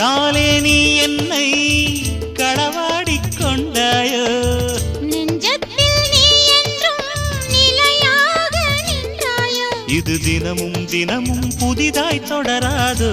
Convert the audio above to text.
கண்ணாலே நீ என்னை களவாடிக் கொண்டாயோ நெஞ்சத்தில் நீ என்றும் நிலையாக நின்றாயோ இது தினமும் தினமும் புதிதாய் தொடராதோ